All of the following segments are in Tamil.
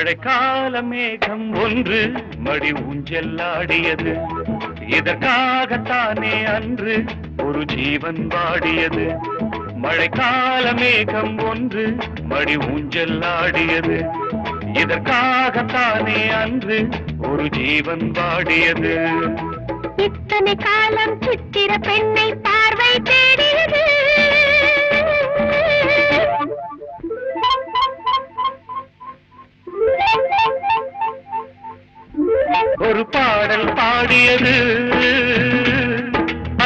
மழைக்கால மேகம் ஒன்று மடி ஊஞ்செல்லாடியது. இதற்காகத்தானே அன்று ஒரு ஜீவன் வாடியது. மழைக்கால மேகம் ஒன்று மடி ஊஞ்செல்லாடியது. இதற்காகத்தானே அன்று ஒரு ஜீவன் வாடியது. இத்தனை காலம் சித்திர பெண்ணை பார்வை தேடியது. ஒரு பாடல் பாடியது,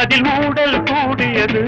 அதில் ஊடல் கூடியது.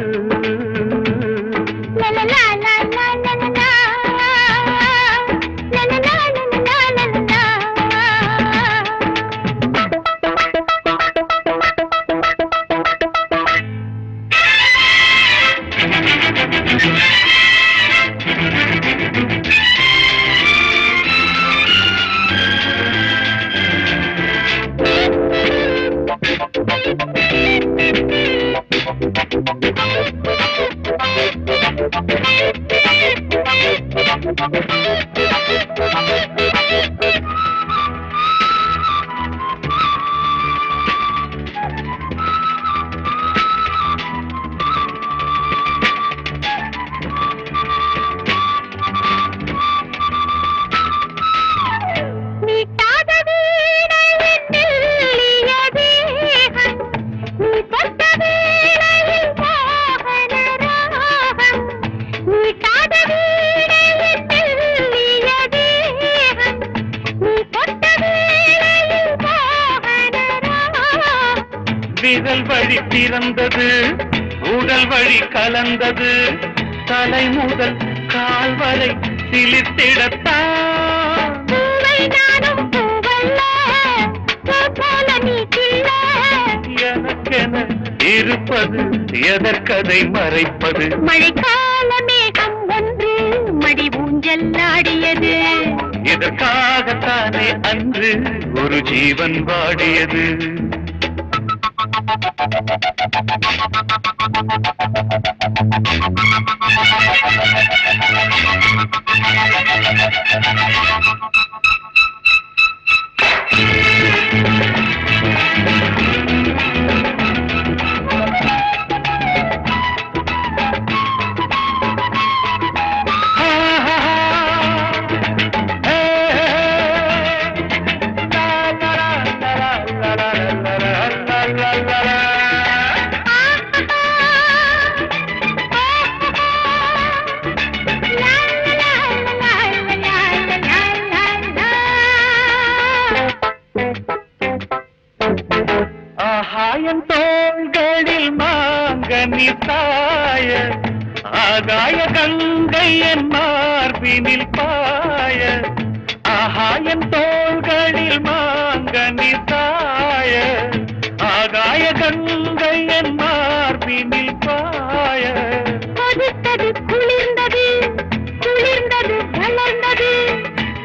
விரல் வழி பிறந்தது, உடல் வழி கலந்தது. தலை முதல் கால் வரை சிலிர்த்திடத்தான். எனக்கென இருப்பது எதற்கதை மறைப்பது? மழைக்கால மேகம் ஒன்று மடி ஊஞ்செல்லாடியது. இதற்காகத்தானே அன்று ஒரு ஜீவன் வாடியது. ஆகாயம் தோள்களில் மாங்கனி தாய, ஆகாய கங்கை என் மார்பினில் பாய. ஆகாயம் தோள்களில் மாங்கனி தாய, ஆகாய கங்கை என் மார்பினில் பாய. கொதித்தது குளிர்ந்தது, குளிர்ந்தது வளர்ந்தது,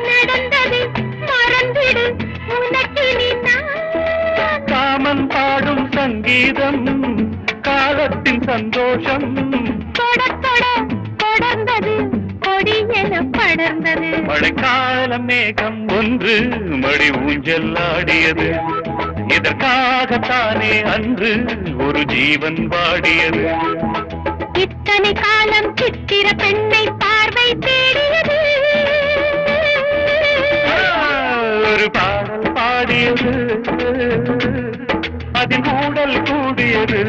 நடந்தது மறந்திடு உனக்கு நீ. காமன் பாடும் சங்கீதம் காலத்தின் சந்தோஷம். தொட தொட தொடர்ந்தது, கொடியென படர்ந்தது. மழைக்கால மேகம் ஒன்று மடி ஊஞ்செல்லாடியது. இதற்காகத்தானே அன்று ஒரு ஜீவன் வாடியது. இத்தனை காலம் சித்திர பெண்ணை பார்வை தேடியது. ஒரு பாடல் பாடியது, அதில் ஊடல் கூடியது.